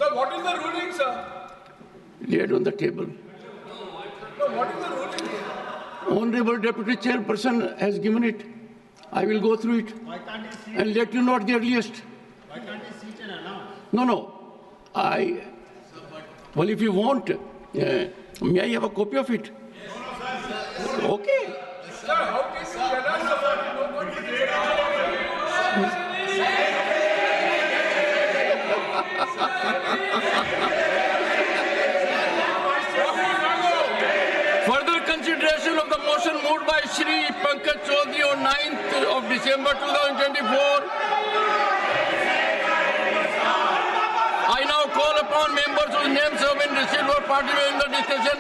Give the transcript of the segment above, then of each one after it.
Sir, what is the ruling, sir? Laid on the table. Sir, what is the ruling? Honorable Deputy Chairperson has given it. I will go through it and let you know at the earliest. Why can't he sit and announce? No. Well, if you want, may I have a copy of it? Okay. Sir, how can you tell us about nobody? Further consideration of the motion moved by Shri Pankaj Chaudhary on 9th of December 2024. I now call upon members whose names have been received for participating in the discussion.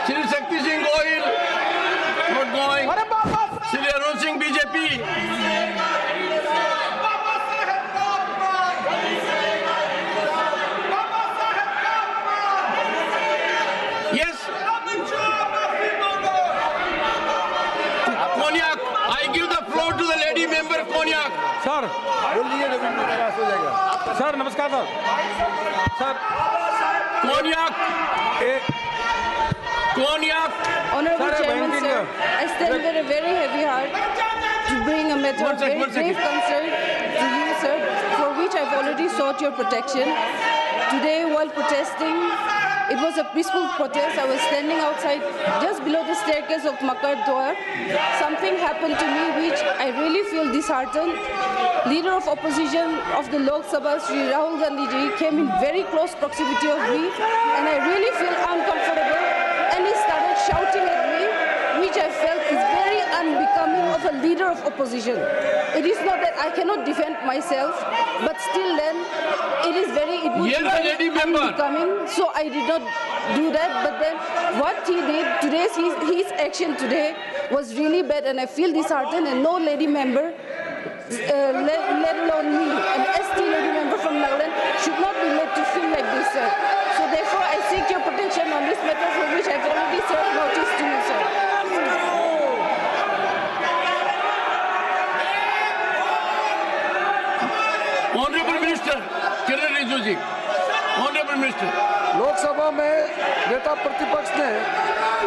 Shri Shakti Singh Goyal, not going. Shri Arun Singh, BJP. Yes. Konyak, I give the floor to the lady member Konyak. Sir sir नमस्कार sir sir Konyak. Honorable Chairman, sir, I stand with a very heavy heart to bring a matter of very grave concern to you, sir, for which I've already sought your protection. Today, while protesting, it was a peaceful protest. I was standing outside just below the staircase of Makar Dwar. Something happened to me which I really feel disheartened. Leader of opposition of the Lok Sabha, Shri Rahul Gandhi ji, came in very close proximity of me, and I really feel uncomfortable. And he started shouting at me, which I felt is very unbecoming of a leader of opposition. It is not that I cannot defend myself, but still then, it would be very unbecoming. So I did not do that. But then, what he did today, his action today was really bad, and I feel disheartened. And no lady member, let alone me, an ST lady member from Nagaland, should not be made to feel like this, sir. So therefore, I seek your protection on this matter, for which I've already served notice to you, sir. Honorable Minister, Kiran Rijiju ji. Honorable Minister. Lok Sabha में नेता प्रतिपक्ष ने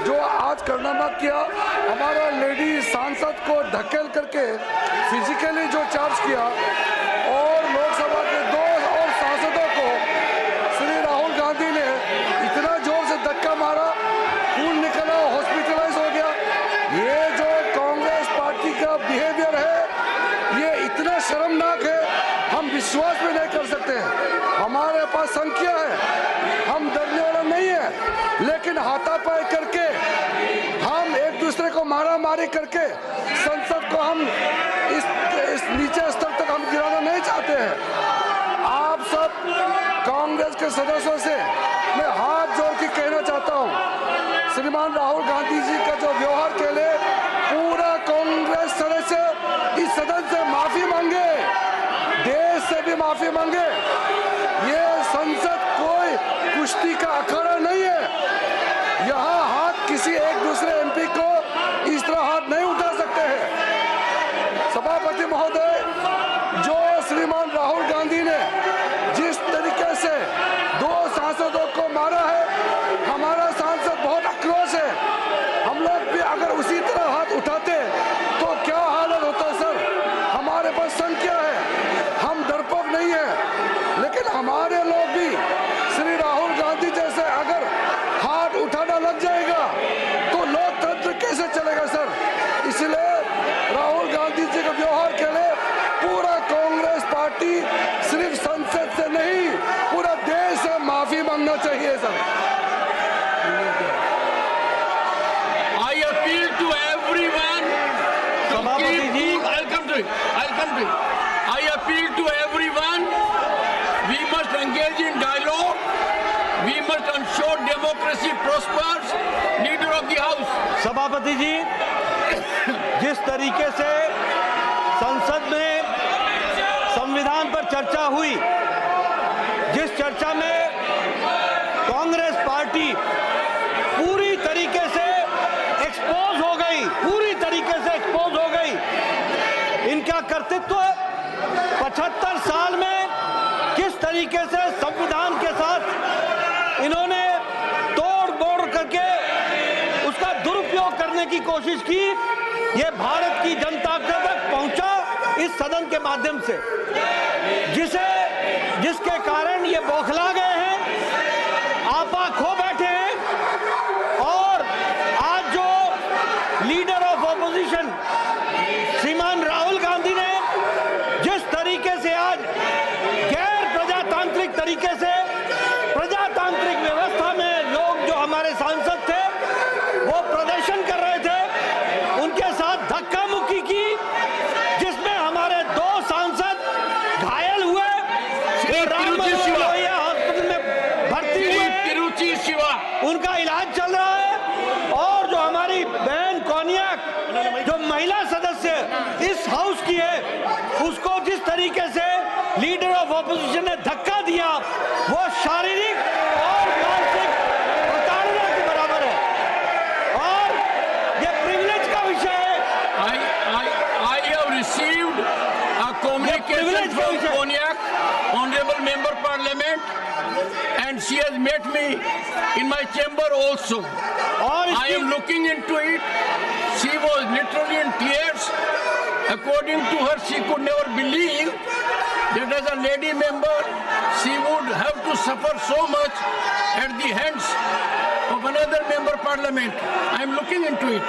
जो आज कारनामा किया, हमारा lady सांसद को धकेल करके फिजिकली जो चार्ज किया और लोकसभा के 2 और सांसदों को श्री राहुल गांधी ने इतना जोर से धक्का मारा, खून निकला, हॉस्पिटलाइज हो गया। ये जो कांग्रेस पार्टी का बिहेवियर है, ये इतना शर्मनाक है, हम विश्वास भी नहीं कर सकते हैं। हमारे पास संख्या है, हम डरने वाला नहीं है, लेकिन हाथापाई करके हम एक दूसरे को मारा मारी करके संसद को हम इस नीचे स्तर तक हम गिराना नहीं चाहते हैं। आप सब कांग्रेस के सदस्यों से मैं हाथ जोड़ के कहना चाहता हूं, श्रीमान राहुल गांधी जी का जो व्यवहार के लिए पूरा कांग्रेस सदस्य इस सदन से माफी मांगे, देश से भी माफी मांगे। ये संसद कोई कुश्ती का अखाड़ा नहीं है, यहाँ हाथ किसी एक दूसरे एमपी को इस तरह हाथ नहीं उठा सकते हैं। सभापति महोदय, जो श्रीमान राहुल गांधी ने जिस तरीके से 2 सांसदों को मारा है, हमारा सांसद बहुत आक्रोश है। हम लोग भी अगर उसी तरह हाथ उठाते तो क्या हालत होता सर। हमारे पास संख्या है, हम डरपोक नहीं है, लेकिन हमारे लोग भी श्री राहुल गांधी जैसे अगर हाथ उठाना लग जाएगा तो लोकतंत्र कैसे चलेगा सर। इसलिए राहुल गांधी जी के व्यवहार के लिए पूरा कांग्रेस पार्टी सिर्फ संसद से नहीं, पूरा देश से माफी मांगना चाहिए sir. I appeal to everyone to keep cool. I'll come to it. I appeal to everyone. We must engage in dialogue. We must ensure democracy prospers. Leader of the House. सभापति जी, जिस तरीके से संसद में संविधान पर चर्चा हुई, जिस चर्चा में कांग्रेस पार्टी पूरी तरीके से एक्सपोज हो गई, इनका कर्तृत्व 75 साल में किस तरीके से संविधान के साथ इन्होंने तोड़ मोड़ करके उसका दुरुपयोग करने की कोशिश की, ये भारत की जनता तक पहुंचा इस सदन के माध्यम से, जिसके कारण ये बौखला गए हैं, आपा खो बैठे हैं। और आज जो लीडर ऑफ ऑपोजिशन श्रीमान राहुल गांधी ने जिस तरीके से आज गैर प्रजातांत्रिक तरीके से प्रजातांत्रिक व्यवस्था में लोग जो हमारे सांसद थे वो प्रदर्शन कर रहे थे, उनके साथ धक्का मुक्की की, जिसमें हमारे 2 सांसद घायल हुए, हॉस्पिटल में भर्ती हुए, उनका इलाज चल रहा है। और जो हमारी बहन कोनियाक जो महिला सदस्य इस हाउस की है, उसको जिस तरीके से लीडर ऑफ ऑपोजिशन ने धक्का दिया, वो शारीरिक और मानसिक प्रताड़ना के बराबर है और ये प्रिविलेज का विषय है। I have received a communication from Konyak, Honorable Member Parliament, and she has met me in my chamber also. I am looking into it. She was literally in tears. According to her, she could never believe that as a lady member, she would have to suffer so much at the hands of another member Parliament. I am looking into it.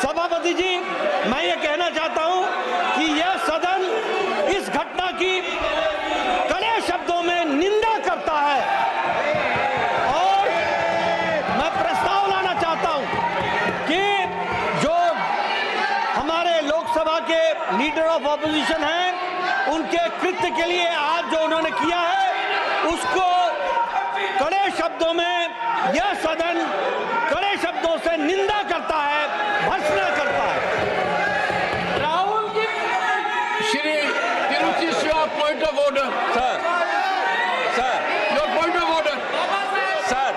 सभापति जी, मैं ये कहना चाहता हूं कि यह सदन इस घटना की कड़े शब्दों में निंदा करता है और मैं प्रस्ताव लाना चाहता हूं कि जो हमारे लोकसभा के लीडर ऑफ ऑपोजिशन हैं, उनके कृत्य के लिए आज जो उन्होंने किया है, उसको कड़े शब्दों में यह सदन कड़े शब्दों से निंदा करता है, भर्त्सना करता है। Rahul ji, Shri Tiruchi Shiva, point of order. Sir, Your point of order. sir,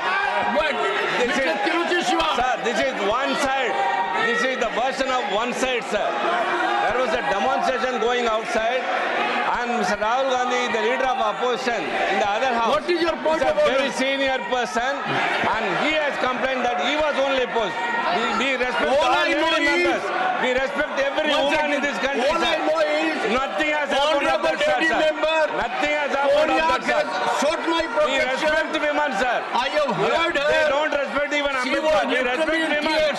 What? Mr. Tiruchi Shiva. sir, this is one side. This is the version of one side, sir. There was a demonstration going outside, and Mr. Rahul Gandhi, the leader of opposition, in the other house. What is your point is of a order? very senior person, and he has complained that he was only opposed. We respect All all I know lady is- members. We respect every One woman second. in this country, All I sir. know is Nothing has happened of Honorable that, sir, lady sir. member Nothing has happened of Konyak that, has sir. sought my We protection. respect women, sir. I have heard They her. don't respect even She Ambedkar. was We literally respect in women. tears.